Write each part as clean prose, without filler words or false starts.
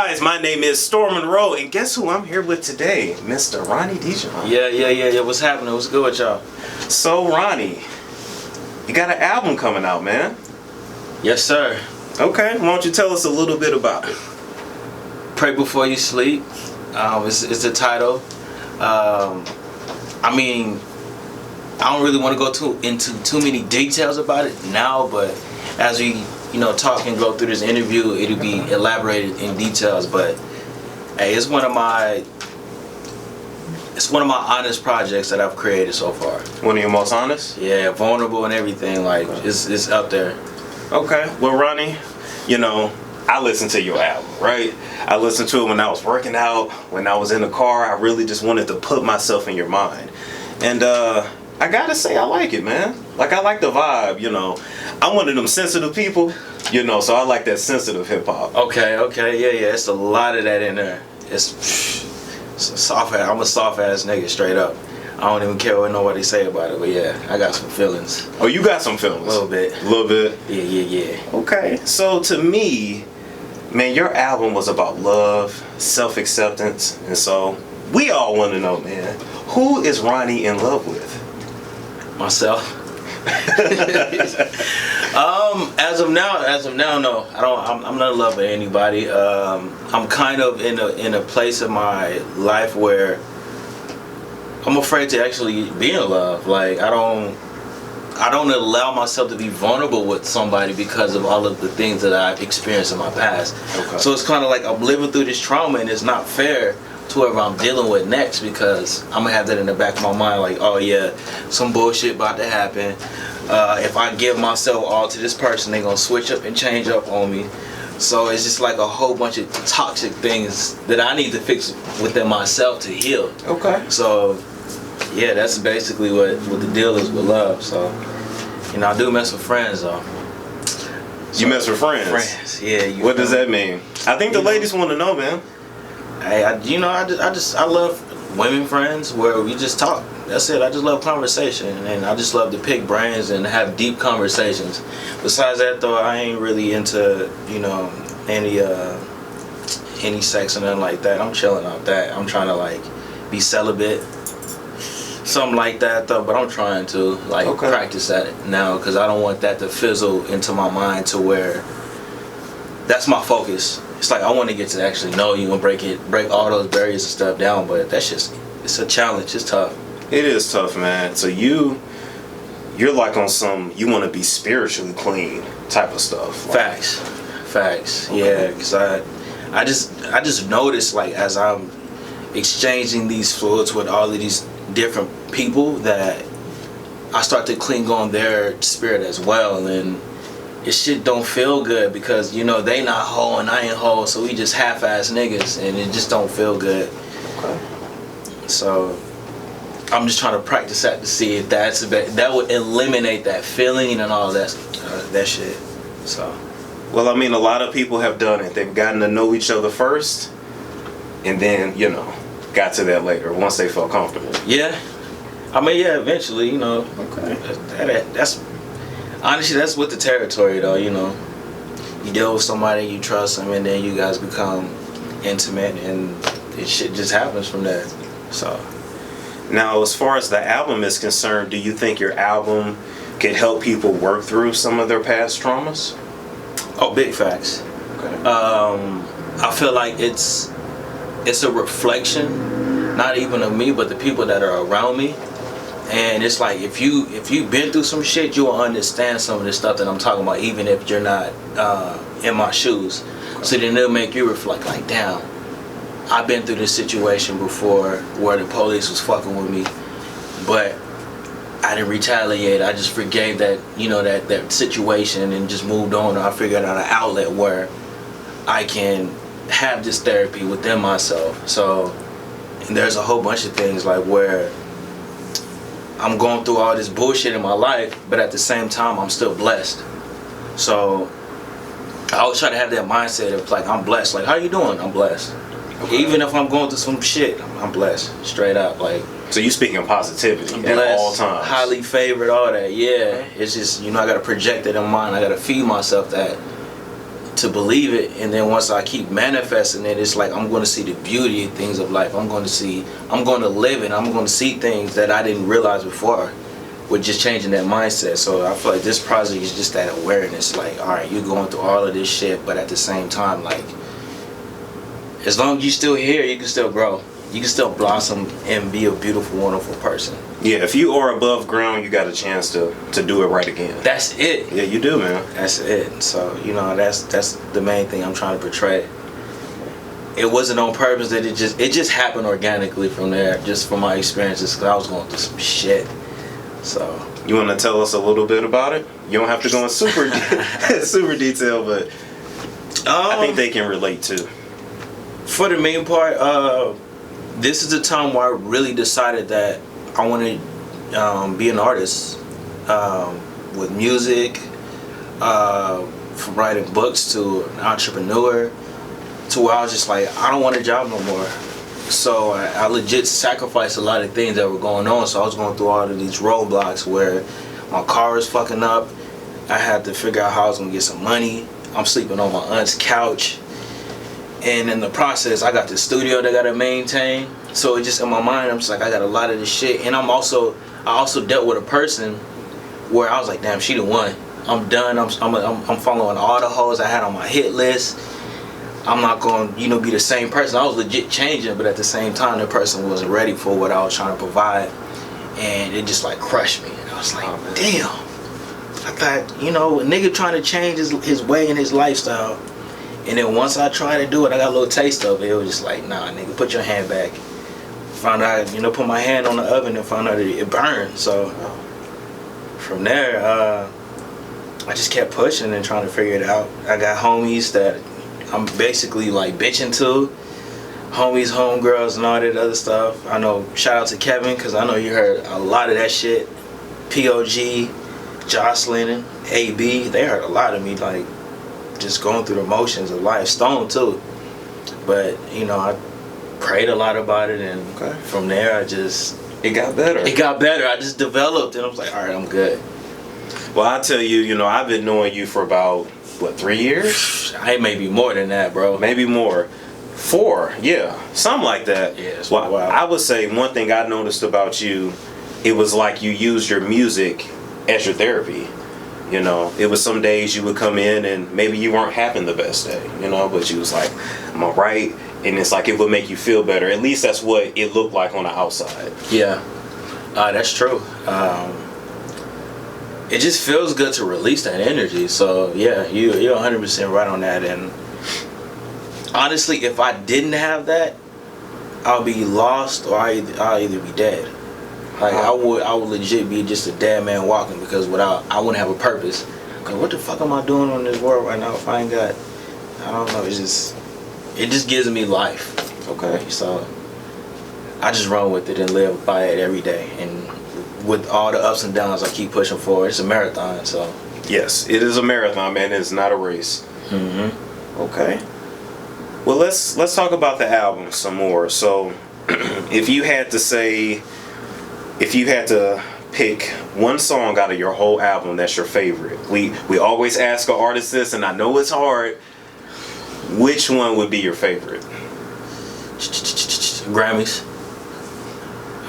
guys, my name is Storm Monroe, and guess who I'm here with today? Mr. Ronnie Dijon. Yeah. What's happening? What's good with y'all? So, Ronnie, you got an album coming out, man. Yes, sir. Okay, why don't you tell us a little bit about it? Pray Before You Sleep. It's the title. I mean, I don't really want to go into too many details about it now, but as we talk and go through this interview, it'll be elaborated in details. But hey, it's one of my honest projects that I've created so far. One of your most honest? Yeah, vulnerable and everything. Like it's up there. Okay. Well, Ronnie, I listened to your album, right? I listened to it when I was working out, when I was in the car. I really just wanted to put myself in your mind. And I gotta say, I like it, man. Like, I like the vibe, I'm one of them sensitive people, so I like that sensitive hip-hop. Okay, yeah. It's a lot of that in there. It's soft. I'm a soft-ass nigga, straight up. I don't even care what nobody say about it, but yeah, I got some feelings. Oh, you got some feelings? A little bit. A little bit? Yeah. Okay, so to me, man, your album was about love, self-acceptance, and so we all want to know, man, who is Ronnie in love with? Myself. As of now, no. I'm not in love with anybody. I'm kind of in a place in my life where I'm afraid to actually be in love. Like, I don't allow myself to be vulnerable with somebody because of all of the things that I've experienced in my past. Okay. So it's kind of like I'm living through this trauma, and it's not fair to whoever I'm dealing with next, because I'm gonna have that in the back of my mind, like, oh yeah, some bullshit about to happen. If I give myself all to this person, they gonna switch up and change up on me. So it's just like a whole bunch of toxic things that I need to fix within myself to heal. Okay. So yeah, that's basically what the deal is with love. So I do mess with friends though. So, you mess with friends? Friends, yeah. What does that mean? I think the ladies want to know, man. Hey, I love women friends where we just talk. That's it. I just love conversation, and I just love to pick brains and have deep conversations. Besides that, though, I ain't really into any sex or nothing like that. I'm chilling off that. I'm trying to be celibate, something like that, though. But I'm trying to practice that now, because I don't want that to fizzle into my mind to where that's my focus. It's like I want to get to actually know you and break all those barriers and stuff down, but it's a challenge. It's tough. It is tough, man. So you're like on some, you want to be spiritually clean type of stuff. Facts. Okay. Yeah, because I just noticed, like, as I'm exchanging these fluids with all of these different people, that I start to cling on their spirit as well, and it shit don't feel good, because they not whole and I ain't whole, so we just half-ass niggas, and it just don't feel good. Okay. So I'm just trying to practice that to see if that would eliminate that feeling and all that shit. So, well, I mean, a lot of people have done it. They've gotten to know each other first, and then got to that later once they felt comfortable. Yeah, I mean, yeah, eventually, Okay. That's honestly, that's with the territory, though. You deal with somebody, you trust them, and then you guys become intimate, and it shit just happens from there. So, now, as far as the album is concerned, do you think your album could help people work through some of their past traumas? Oh, big facts. Okay. I feel like it's a reflection, not even of me, but the people that are around me. And it's like, if you've been through some shit, you'll understand some of the stuff that I'm talking about, even if you're not in my shoes. Okay. So then it'll make you reflect, like, damn, I've been through this situation before where the police was fucking with me, but I didn't retaliate. I just forgave that situation and just moved on. I figured out an outlet where I can have this therapy within myself. So, and there's a whole bunch of things, like, where I'm going through all this bullshit in my life, but at the same time, I'm still blessed. So I always try to have that mindset of, like, I'm blessed. Like, how you doing? I'm blessed. Okay. Even if I'm going through some shit, I'm blessed. Straight up, like. So you speaking positivity blessed, at all times. Highly favored, all that. Yeah, it's just I gotta project it in mind. I gotta feed myself that to believe it, and then once I keep manifesting it, it's like I'm going to see the beauty of things of life. I'm going to live it. I'm going to see things that I didn't realize before with just changing that mindset. So I feel like this project is just that awareness. Like, all right, you're going through all of this shit, but at the same time, like, as long as you're still here, you can still grow. You can still blossom and be a beautiful, wonderful person. Yeah, if you are above ground, you got a chance to do it right again. That's it. Yeah, you do, man. That's it. So, you know, that's the main thing I'm trying to portray. It wasn't on purpose. That it just happened organically from there, just from my experiences, because I was going through some shit. So you want to tell us a little bit about it? You don't have to go in super super detail, but I think they can relate too. For the main part, this is the time where I really decided that I want to be an artist, with music, from writing books to an entrepreneur, to where I was just like, I don't want a job no more. So I legit sacrificed a lot of things that were going on. So I was going through all of these roadblocks where my car was fucking up. I had to figure out how I was going to get some money. I'm sleeping on my aunt's couch. And in the process, I got the studio that I gotta maintain. So it just in my mind, I'm just like, I got a lot of this shit. And I also dealt with a person where I was like, damn, she the one. I'm done. I'm following all the hoes I had on my hit list. I'm not going to, be the same person. I was legit changing, but at the same time, the person wasn't ready for what I was trying to provide. And it just like crushed me. And I was like, damn. I thought, a nigga trying to change his way and his lifestyle. And then once I tried to do it, I got a little taste of it. It was just like, nah, nigga, put your hand back. Found out, put my hand on the oven and found out it burned. So from there, I just kept pushing and trying to figure it out. I got homies that I'm basically like bitching to. Homies, homegirls, and all that other stuff. I know, shout out to Kevin, because I know you heard a lot of that shit. POG, Jocelyn, and AB, they heard a lot of me, like, just going through the motions of life. Stone too, but I prayed a lot about it, and from there it got better. I just developed, and I was like, all right, I'm good. Well, I tell you, I've been knowing you for about 3 years. I maybe more than that, bro. Maybe more. 4, yeah, something like that. Yeah. Well, I would say one thing I noticed about you, it was like you used your music as your therapy. It was some days you would come in and maybe you weren't having the best day, but you was like, I'm all right. And it's like it would make you feel better. At least that's what it looked like on the outside. Yeah, that's true. It just feels good to release that energy. So yeah, you're 100% right on that. And honestly, if I didn't have that, I'll be lost or I'll either be dead. Like I would legit be just a dead man walking, because I wouldn't have a purpose. Cause what the fuck am I doing on this world right now if I ain't got? I don't know. It just gives me life. Okay, so I just run with it and live by it every day. And with all the ups and downs, I keep pushing forward. It's a marathon, so. Yes, it is a marathon, man. It's not a race. Mm-hmm. Okay. Well, let's talk about the album some more. So, if you had to pick one song out of your whole album that's your favorite, we always ask our artists this, and I know it's hard. Which one would be your favorite? Grammys.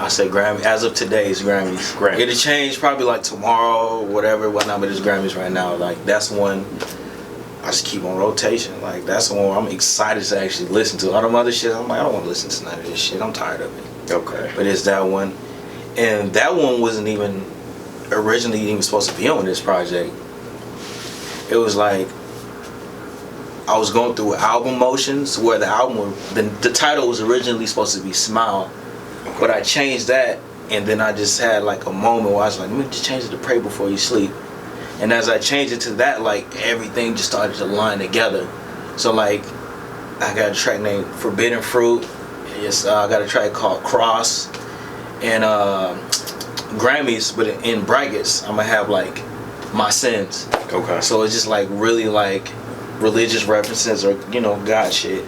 I say Grammy. As of today, it's Grammys. It'll change probably like tomorrow, whatever, whatnot. But it's Grammys right now. Like that's one I just keep on rotation. Like that's the one I'm excited to actually listen to. All them other shit, I'm like, I don't want to listen to none of this shit. I'm tired of it. Okay. But it's that one, and that one wasn't even originally even supposed to be on this project. It was like I was going through album motions where the album, the title was originally supposed to be Smile, but I changed that, and then I just had like a moment where I was like, let me just change it to Pray Before You Sleep. And as I changed it to that, like everything just started to line together. So like I got a track named Forbidden Fruit. Yes, I got a track called Cross, and Grammys, but in brackets I'm gonna have like My Sins. Okay. So it's just like really like religious references or God shit.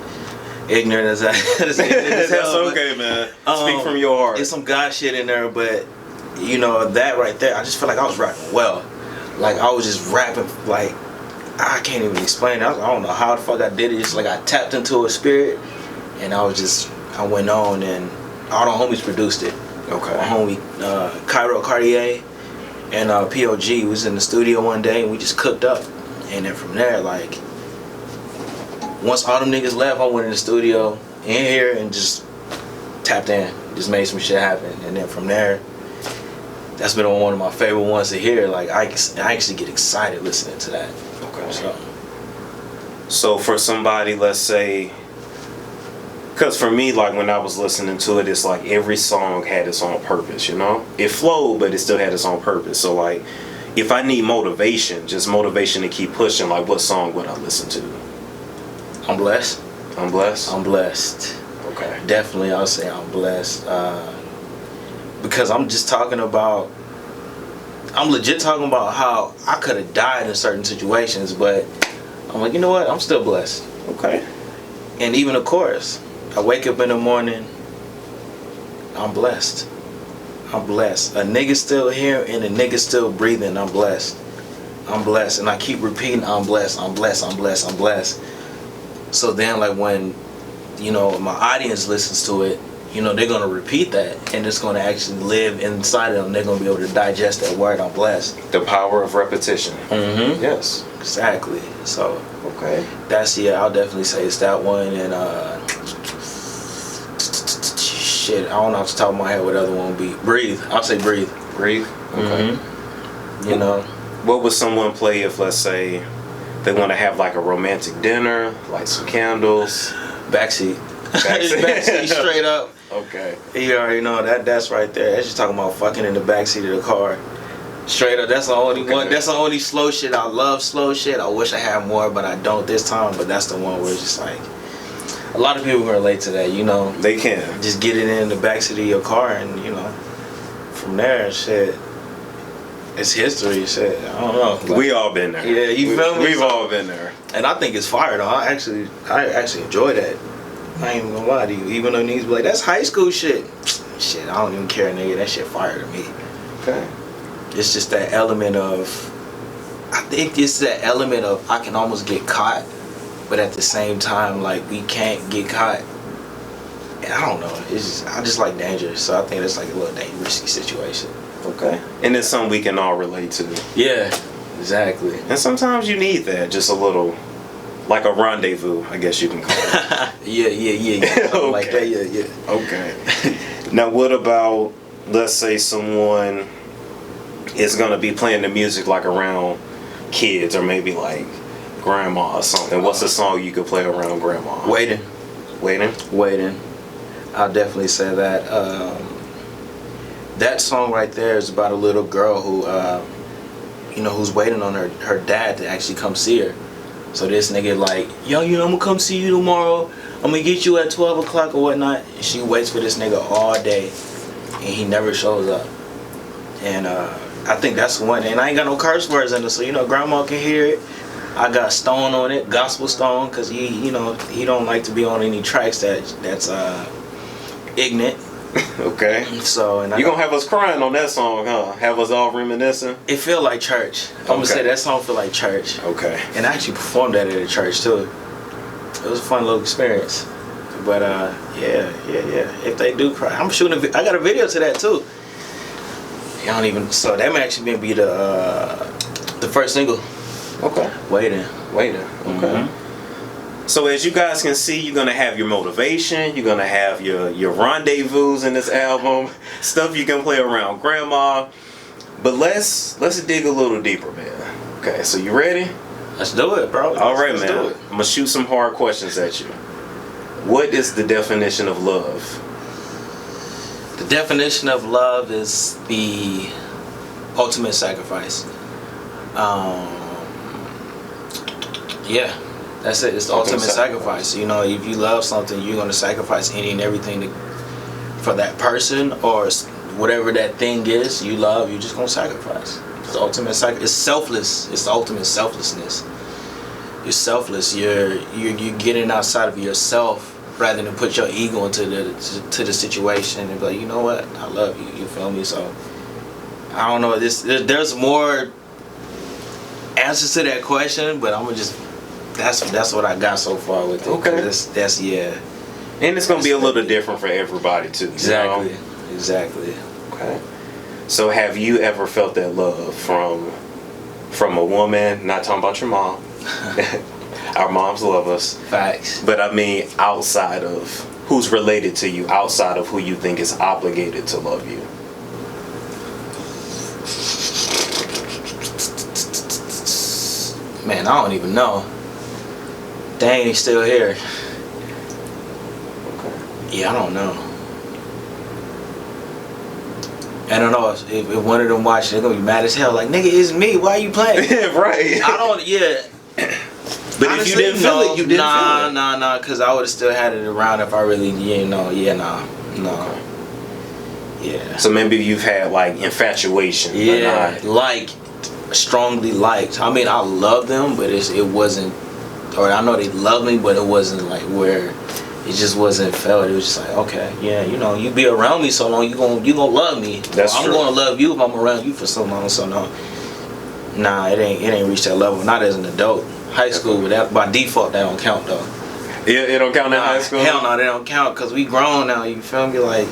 Ignorant as that is. That's okay, man. Speak from your heart. It's some God shit in there, but that right there, I just feel like I was rapping well. Like I was just rapping, like I can't even explain it. I don't know how the fuck I did it. It's like I tapped into a spirit, and I went on, and all the homies produced it. Okay. My homie Cairo Cartier and POG was in the studio one day, and we just cooked up. And then from there, like, once all them niggas left, I went in the studio in here and just tapped in, just made some shit happen. And then from there, that's been one of my favorite ones to hear. Like, I actually get excited listening to that. Okay. So for somebody, let's say, because for me, like, when I was listening to it, it's like every song had its own purpose, you know? It flowed, but it still had its own purpose. So, like, if I need motivation, just motivation to keep pushing, like, what song would I listen to? I'm blessed. I'm blessed? I'm blessed. Okay. Definitely, I'll say I'm blessed. Because I'm just talking about, I'm legit talking about how I could have died in certain situations, but I'm like, you know what? I'm still blessed. Okay. And even the chorus, I wake up in the morning, I'm blessed. I'm blessed. A nigga still here and a nigga still breathing, I'm blessed. I'm blessed. And I keep repeating, I'm blessed, I'm blessed, I'm blessed, I'm blessed. So then, like, when, you know, my audience listens to it, you know, they're going to repeat that, and it's going to actually live inside of them. They're going to be able to digest that word, I'm blessed. The power of repetition. Mm-hmm. Yes. Exactly. So, okay. That's, yeah, I'll definitely say it's that one. And, shit, I don't know off the top of my head what the other one would be. Breathe. I'll say breathe. Breathe? Okay. Mm-hmm. You know. What would someone play if, let's say, they want to have, like, a romantic dinner, light some candles? Backseat. Backseat straight up. Okay. You already know that's right there. That's just talking about fucking in the backseat of the car. Straight up. That's the only one. That's the only slow shit. I love slow shit. I wish I had more, but I don't this time. But that's the one where it's just like, a lot of people can relate to that, you know. They can. Just get it in the backseat of your car, and, you know, from there, shit, it's history, shit. I don't know. Like, we all been there. Yeah, you feel me? We've all been there. And I think it's fire, though. I actually enjoy that. I ain't even gonna lie to you. Even though niggas be like, that's high school shit. Shit, I don't even care, nigga. That shit fire to me. Okay. It's just that element of, I think it's that element of I can almost get caught, but at the same time, like, we can't get caught. And I don't know. It's just, I just like danger. So I think it's like a little risky situation. Okay. And it's something we can all relate to. Yeah, exactly. And sometimes you need that, just a little, like a rendezvous, I guess you can call it. yeah. Something okay. like that, yeah. Okay. Now, what about, let's say someone is going to be playing the music, like, around kids or maybe, like, grandma or something. What's a song you could play around grandma? Waiting. Waiting? I'll definitely say that. That song right there is about a little girl who, you know, who's waiting on her dad to actually come see her. So this nigga like, yo, you know, I'm gonna come see you tomorrow. I'm gonna get you at 12 o'clock or whatnot. And she waits for this nigga all day, and he never shows up. And I think that's the one. And I ain't got no curse words in it, so, you know, grandma can hear it. I got Stone on it, Gospel Stone, because he don't like to be on any tracks that's ignorant. Okay. So, and you gonna have us crying on that song, huh? Have us all reminiscing? It feel like church. I'm gonna say that song feel like church. Okay. And I actually performed that at a church too. It was a fun little experience. But yeah. If they do cry, I'm shooting. I got a video to that too. I don't even. So that may actually be the first single. Okay. Waiting. Okay. Mm-hmm. So as you guys can see, you're gonna have your motivation, you're gonna have your rendezvous in this album, stuff you can play around grandma. But let's dig a little deeper, man. Okay, so you ready? Let's do it, bro. All right, let's man. do it. I'm gonna shoot some hard questions at you. What is the definition of love? The definition of love is the ultimate sacrifice. Yeah. That's it. It's the ultimate sacrifice. You know, if you love something, you're going to sacrifice any and everything for that person or whatever that thing is you love. You're just going to sacrifice. It's the ultimate sacrifice. It's selfless. It's the ultimate selflessness. You're selfless. You're getting outside of yourself rather than put your ego into the situation and be like, you know what? I love you. You feel me? So I don't know. There's more answers to that question, but I'm gonna just that's what I got so far with it. Okay. That's yeah. And it's gonna be a little different for everybody too. Exactly. You know? Exactly. Okay. So have you ever felt that love from a woman? Not talking about your mom. Our moms love us. Facts. But I mean, outside of who's related to you, outside of who you think is obligated to love you. Man, I don't even know. Dang, he's still here. Okay. Yeah, I don't know. I don't know if one of them watch, they're gonna be mad as hell. Like, nigga, it's me. Why you playing? Right. I don't. Yeah. But honestly, if you didn't feel it, you didn't feel it. Nah. Because I would have still had it around if I really, no. Yeah. So maybe you've had like infatuation. Yeah. But not. Like, strongly liked. I mean, I love them, but it wasn't. Or I know they love me, but it wasn't like where. It just wasn't felt. It was just like, okay, yeah, you be around me so long, you gonna love me. That's I'm true. gonna love you if I'm around you for so long. So no, nah, it ain't reached that level. Not as an adult. High school, but that by default that don't count though. Yeah, it don't count in high school. Hell no, they don't count because we grown now. You feel me? Like,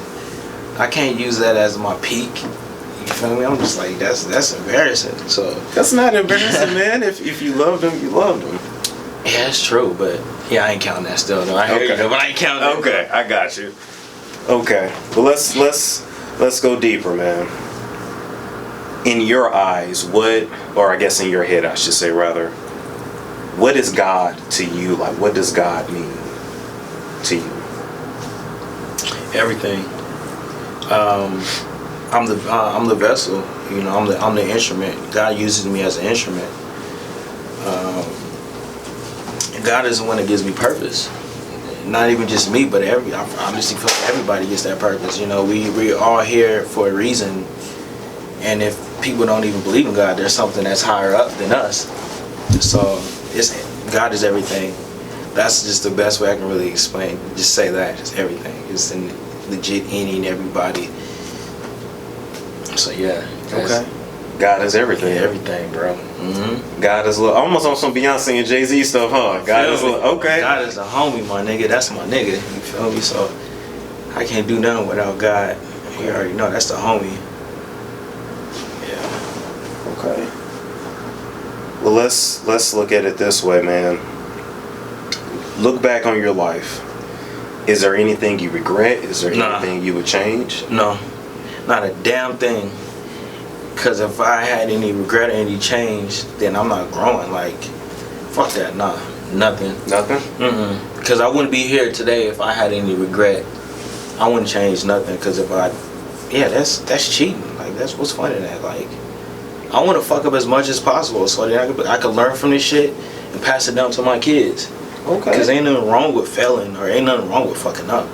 I can't use that as my peak. You feel me? I'm just like that's embarrassing. So That's not embarrassing, man. If you loved them, you loved them. yeah, it's true, but yeah, I ain't counting that still though. I hear you, though, but I ain't counting it. Okay, I got you. Okay, well let's go deeper, man. In your eyes, or I guess in your head, I should say rather, what is God to you? Like, what does God mean to you? Everything. I'm the vessel. I'm the instrument. God uses me as an instrument. God is the one that gives me purpose. Not even just me, but I obviously feel like everybody gets that purpose. We all here for a reason, and if people don't even believe in God, there's something that's higher up than us. So God is everything. That's just the best way I can really explain. Just say that. It's everything. It's in legit any and everybody. So yeah. Okay. God is everything. Yeah, everything, bro. Mm-hmm. God is almost on some Beyonce and JayZ stuff, huh? God is okay. God is a homie, my nigga. That's my nigga. You feel me? So I can't do nothing without God. You already know that's the homie. Yeah. Okay. Well, let's look at it this way, man. Look back on your life. Is there anything you regret? Is there anything you would change? No, not a damn thing. Cause if I had any regret or any change, then I'm not growing. Like, fuck that. Nah, nothing. Nothing? Cause I wouldn't be here today if I had any regret. I wouldn't change nothing. Cause that's cheating. Like, that's what's funny in that. Like, I want to fuck up as much as possible so that I could learn from this shit and pass it down to my kids. Okay. Cause ain't nothing wrong with failing or ain't nothing wrong with fucking up.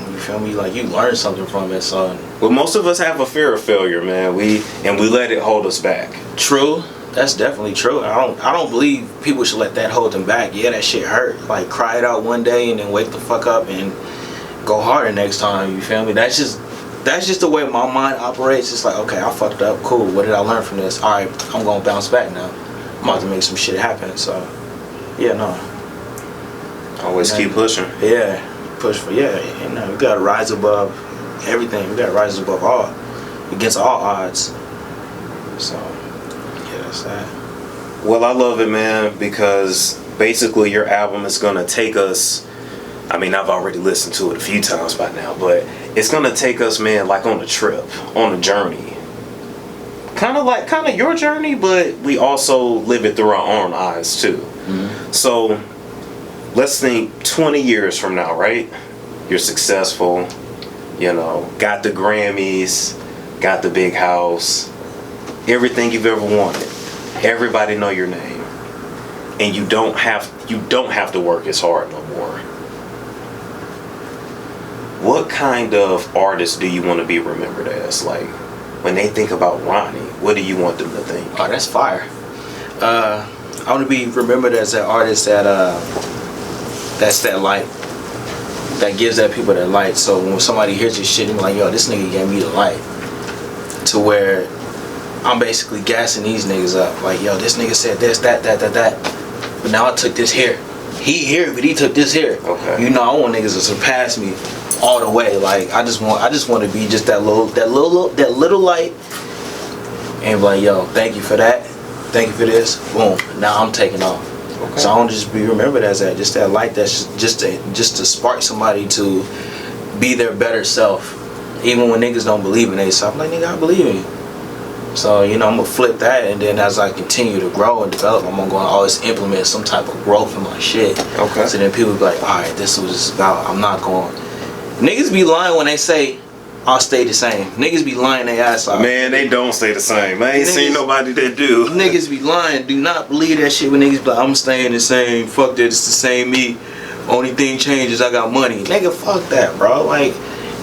You feel me? Like, you learn something from it, son. Well, most of us have a fear of failure, man. We let it hold us back. True. That's definitely true. I don't believe people should let that hold them back. Yeah, that shit hurt. Like, cry it out one day and then wake the fuck up and go harder next time. You feel me? That's just the way my mind operates. It's like, okay, I fucked up. Cool. What did I learn from this? All right, I'm gonna bounce back now. I'm about to make some shit happen. So, yeah, no. Always keep pushing. Yeah. Push for, yeah, we gotta rise above everything. We gotta rise above all, against all odds. So, yeah, that's that. Well, I love it, man, because basically your album is gonna take us, I mean, I've already listened to it a few times by now, but it's gonna take us, man, like on a trip, on a journey. Kind of your journey, but we also live it through our own eyes too. Mm-hmm. So let's think 20 years from now, right? You're successful, got the Grammys, got the big house, everything you've ever wanted. Everybody know your name. And you don't have to work as hard no more. What kind of artist do you want to be remembered as? Like, when they think about Ronnie, what do you want them to think? Oh, that's fire. I want to be remembered as that artist that's that light, that gives that people that light. So when somebody hears your shit, they're like, yo, this nigga gave me the light. To where I'm basically gassing these niggas up. Like, yo, this nigga said this, that. But now I took this here. He here, but he took this here. Okay. You know, I want niggas to surpass me all the way. Like, I just want to be just that little light. And be like, yo, thank you for that. Thank you for this. Boom. Now I'm taking off. Okay. So I want to just be remembered as that, just that light that's just to spark somebody to be their better self. Even when niggas don't believe in themselves, I'm like, nigga, I believe in you. So, you know, I'm gonna flip that, and then as I continue to grow and develop, I'm gonna always implement some type of growth in my shit. Okay. So then people be like, alright, this is what it's about. I'm not going. Niggas be lying when they say, I'll stay the same. Niggas be lying their ass off. Man, they don't stay the same. I ain't seen nobody that do. Niggas be lying. Do not believe that shit when niggas be like, I'm staying the same. Fuck that, it's the same me. Only thing changes, I got money. Nigga, fuck that, bro. Like,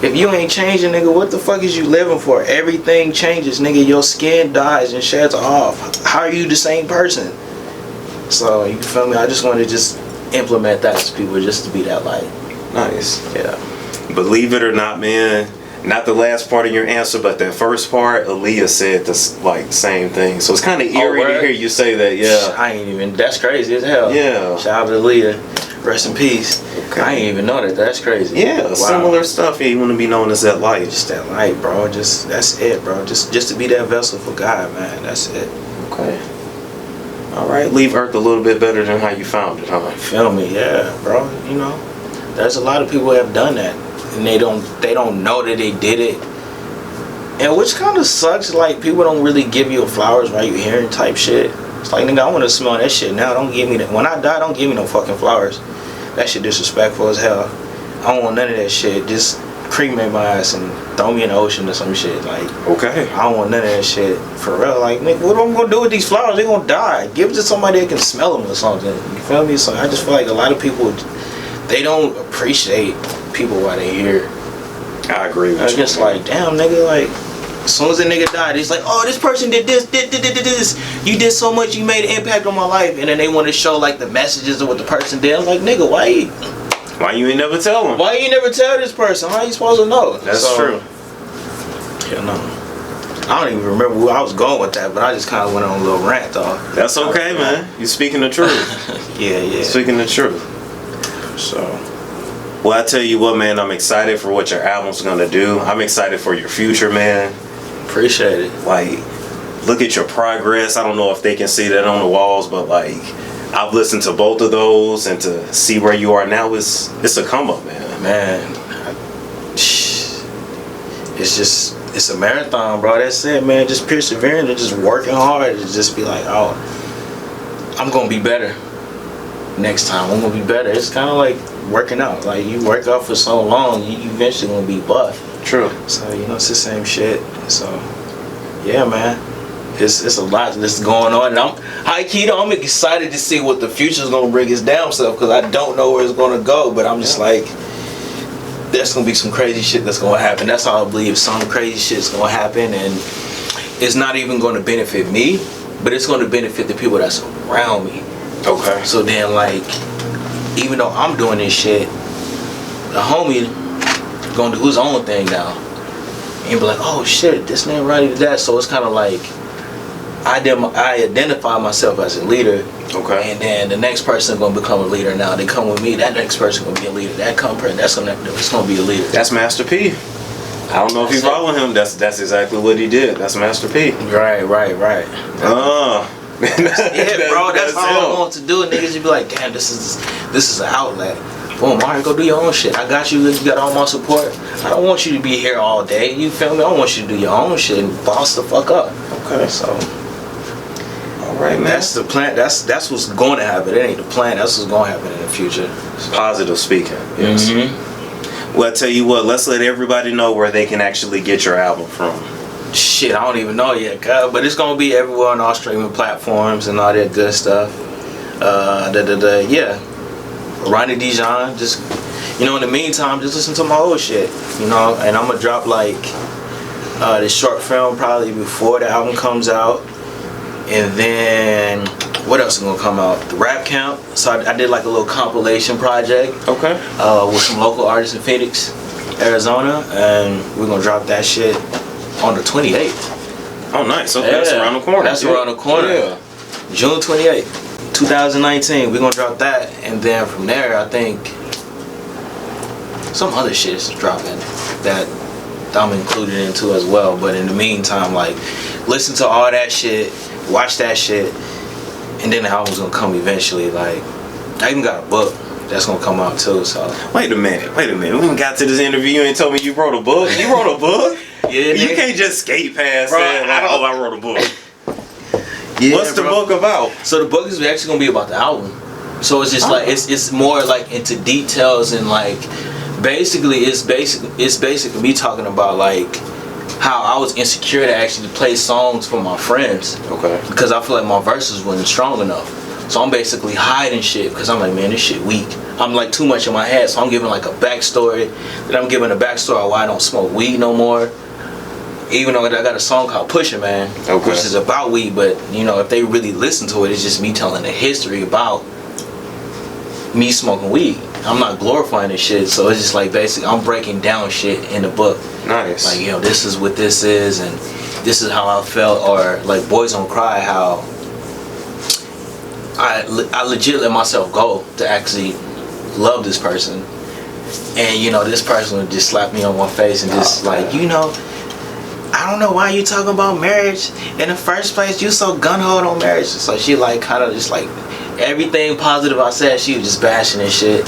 if you ain't changing, nigga, what the fuck is you living for? Everything changes, nigga. Your skin dies and sheds off. How are you the same person? So, you feel me? I just want to just implement that to people, just to be that light. Nice. Yeah. Believe it or not, man, not the last part of your answer, but that first part, Aaliyah said this like same thing. So it's kind of eerie to hear you say that. Yeah. I ain't even. That's crazy as hell. Yeah. Shout out to Aaliyah. Rest in peace. Okay. I ain't even know that. That's crazy. Yeah. Wow. Similar stuff. You want to be known as that light. Just that light, bro. Just that's it, bro. Just to be that vessel for God, man. That's it. Okay. All right. Leave Earth a little bit better than how you found it, huh? Feel me? Yeah, bro. You know, there's a lot of people who have done that, and they don't know that they did it. And which kind of sucks. Like, people don't really give you flowers while you're hearing type shit. It's like, nigga, I want to smell that shit now. Don't give me that. When I die, don't give me no fucking flowers. That shit disrespectful as hell. I don't want none of that shit. Just cremate my ass and throw me in the ocean or some shit. Like, okay. I don't want none of that shit. For real. Like, nigga, what am I gonna do with these flowers? They gonna die. Give it to somebody that can smell them or something. You feel me? So I just feel like a lot of people, they don't appreciate people while they here. I agree with you. I'm just like, damn, nigga, like, as soon as a nigga died, it's like, oh, this person did this, did this. You did so much, you made an impact on my life. And then they want to show, like, the messages of what the person did. I'm like, nigga, why you ain't never tell them? Why you never tell this person? How you supposed to know? That's true. Yeah, no. I don't even remember where I was going with that, but I just kind of went on a little rant, though. That's okay, man. You speaking the truth. Yeah. Speaking the truth. So... Well, I tell you what, man, I'm excited for what your album's gonna do. I'm excited for your future, man. Appreciate it. Like, look at your progress. I don't know if they can see that on the walls, but like, I've listened to both of those, and to see where you are now it's a come up, man. It's a marathon, bro. That's it, man. Just persevering and just working hard and just be like, oh, I'm gonna be better next time. I'm gonna be better. It's kind of like working out. Like, you work out for so long, you eventually gonna be buff. True. So, you know, it's the same shit. So, yeah, man. It's a lot that's going on. And I'm excited to see what the future's gonna bring its damn self, because I don't know where it's gonna go. But I'm just like, there's gonna be some crazy shit that's gonna happen. That's all I believe. Some crazy shit's gonna happen, and it's not even gonna benefit me, but it's gonna benefit the people that's around me. Okay. So then, like, even though I'm doing this shit, the homie gonna do his own thing now, and be like, oh shit, this nigga Ronnie did that. So it's kind of like, I identify myself as a leader. Okay. And then the next person gonna become a leader. Now they come with me. That next person gonna be a leader. That person that's gonna be a leader. That's Master P. I don't know if you follow him. That's exactly what he did. That's Master P. Right. Yeah, bro. That's all I want to do. Niggas, you be like, damn, this is an outlet. Boom, alright, go do your own shit. I got you. You got all my support. I don't want you to be here all day. You feel me? I want you to do your own shit and boss the fuck up. Okay, so. Alright, man. That's the plan. That's what's going to happen. It ain't the plan. That's what's going to happen in the future. So. Positive speaking. Yes. Mm-hmm. Well, I tell you what. Let's let everybody know where they can actually get your album from. Shit, I don't even know yet, but it's gonna be everywhere on all streaming platforms and all that good stuff. Yeah. Ronnie Dijon, just, you know, in the meantime, just listen to my old shit, you know, and I'm gonna drop like this short film probably before the album comes out, and then what else is gonna come out? The Rap Camp. So I did like a little compilation project. Okay. With some local artists in Phoenix, Arizona, and we're gonna drop that shit on the 28th. Oh, nice. So that's around the corner. That's around the corner. Yeah. June 28th, 2019. We're gonna drop that, and then from there, I think some other shit's dropping that I'm included into as well. But in the meantime, like, listen to all that shit, watch that shit, and then the album's gonna come eventually. Like, I even got a book that's gonna come out too. So wait a minute. We even got to this interview. You ain't told me you wrote a book. You wrote a book? Yeah, you can't just skate past that. Like, oh, I wrote a book. Yeah, what's the book about? So the book is actually gonna be about the album. So it's just like it's more like into details, and like basically it's basically me talking about like how I was insecure to actually play songs for my friends. Okay. Because I feel like my verses wasn't strong enough. So I'm basically hiding shit because I'm like, man, this shit weak. I'm like too much in my head, so I'm giving like a backstory. Then I'm giving a backstory of why I don't smoke weed no more. Even though I got a song called Pushin' Man, which is about weed, but you know, if they really listen to it, it's just me telling the history about me smoking weed. I'm not glorifying this shit, so it's just like basically I'm breaking down shit in the book. Nice. Like, you know, this is what this is, and this is how I felt, or like Boys Don't Cry, how I legit let myself go to actually love this person, and you know, this person would just slap me on my face and just like, you know, I don't know why you talking about marriage in the first place. You so gun-ho on marriage. So she like kind of just like everything positive I said, she was just bashing and shit.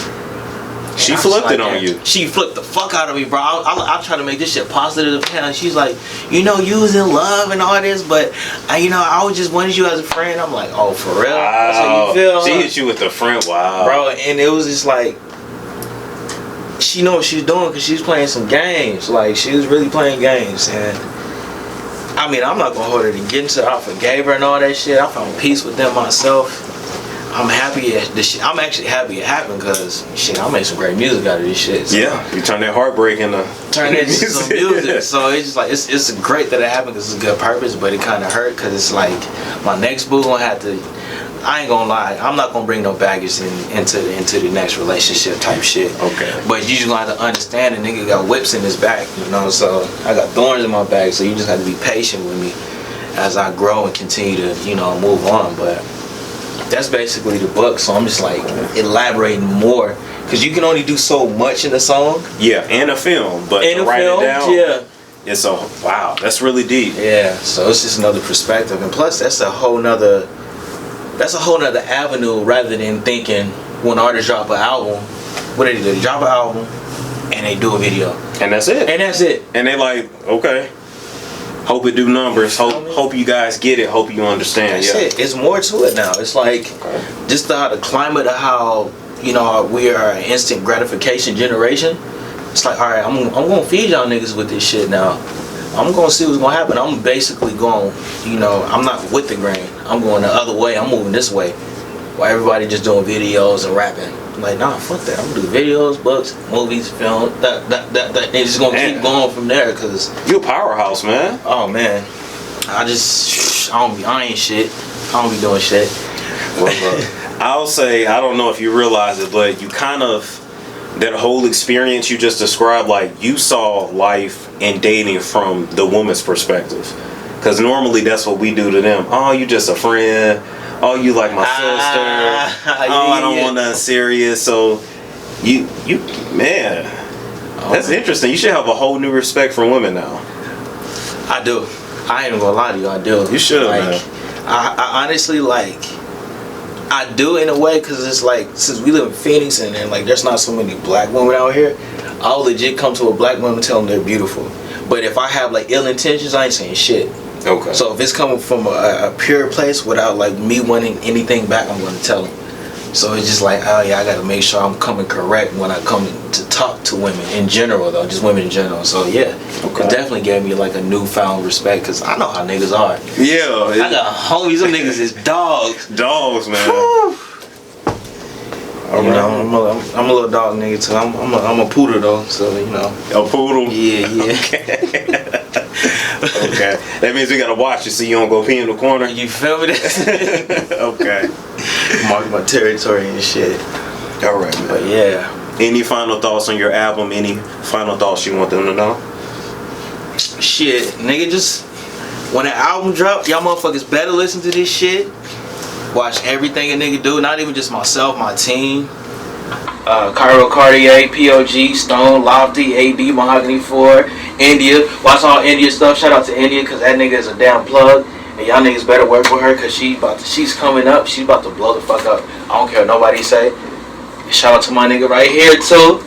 She flipped it on you. She flipped the fuck out of me, bro. I try to make this shit positive. And she's like, you know, you was in love and all this, but you know, I was just wanted you as a friend. I'm like, oh, for real? Wow. That's how you feel? She hit you with the friend. Wow, bro. And it was just like, she know what she was doing because she was playing some games. Like, she was really playing games. And I mean, I'm not gonna hold her against her. I forgave her and all that shit. I found peace within myself. I'm happy at this shit. I'm actually happy it happened because shit, I made some great music out of this shit. So yeah, you turn that heartbreak into some music. So it's just like it's great that it happened because it's a good purpose, but it kind of hurt because it's like my next boo gonna have to. I ain't gonna lie, I'm not gonna bring no baggage into the next relationship type shit. Okay. But you just gonna have to understand the nigga got whips in his back, you know. So I got thorns in my back. So you just have to be patient with me as I grow and continue to, you know, move on. But that's basically the book. So I'm just like elaborating more because you can only do so much in a song. Yeah, and a film, but to write it down. Yeah. It's a wow. That's really deep. Yeah. So it's just another perspective, and plus that's a whole nother avenue rather than thinking when artists drop an album, what they do? They drop an album and they do a video. And that's it. And they like, okay, hope it do numbers. Hope you guys get it. Hope you understand. That's it. It's more to it now. It's like just the climate of how, you know, we are an instant gratification generation. It's like, all right, I'm gonna feed y'all niggas with this shit now. I'm gonna see what's gonna happen. I'm basically going, you know, I'm not with the grain. I'm going the other way. I'm moving this way. While everybody just doing videos and rapping. I'm like, nah, fuck that. I'm gonna do videos, books, movies, film. That. It's just gonna keep going from there. Cause you a powerhouse, man. Oh man, I don't be eyeing shit. I don't be doing shit. Well, look, I'll say, I don't know if you realize it, but you kind of. That whole experience you just described, like you saw life and dating from the woman's perspective, because normally that's what we do to them. Oh, you just a friend. Oh, you like my sister. Oh, I don't want nothing serious. So you man, that's interesting. You should have a whole new respect for women now. I do. I ain't even gonna lie to you. I do. You should, like, man. I honestly like. I do in a way because it's like, since we live in Phoenix and like there's not so many black women out here, I'll legit come to a black woman and tell them they're beautiful. But if I have like ill intentions, I ain't saying shit. Okay. So if it's coming from a pure place without like me wanting anything back, I'm going to tell them. So it's just like, oh yeah, I got to make sure I'm coming correct when I come to talk to women in general, though, just women in general. So yeah, it definitely gave me like a newfound respect because I know how niggas are. Yeah. I got homies, them niggas is dogs. Dogs, man. You know, I'm a little dog nigga too. I'm a poodle though, so you know. A poodle? Yeah. Okay. That means we gotta watch it so you don't go pee in the corner. You feel me? Okay. Mark my territory and shit. All right, man. But yeah. Any final thoughts on your album? Any final thoughts you want them to know? Shit, nigga, just when the album drop, y'all motherfuckers better listen to this shit. Watch everything a nigga do, not even just myself, my team. Cairo Cartier, POG, Stone, Lofty, AB, Mahogany 4, India. Watch all India stuff. Shout out to India, cause that nigga is a damn plug. And y'all niggas better work with her, cause she's coming up. She's about to blow the fuck up. I don't care what nobody say. Shout out to my nigga right here too.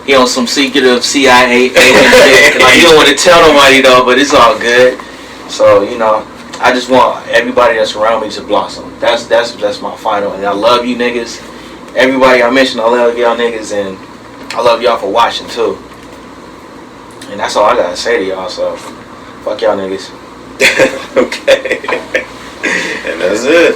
He on some secretive CIA agent shit. Like, he don't want to tell nobody though, but it's all good. So, you know, I just want everybody that's around me to blossom. That's my final. And I love you niggas. Everybody I mentioned, I love y'all niggas, and I love y'all for watching too. And that's all I gotta say to y'all. So, fuck y'all niggas. Okay. And that's it.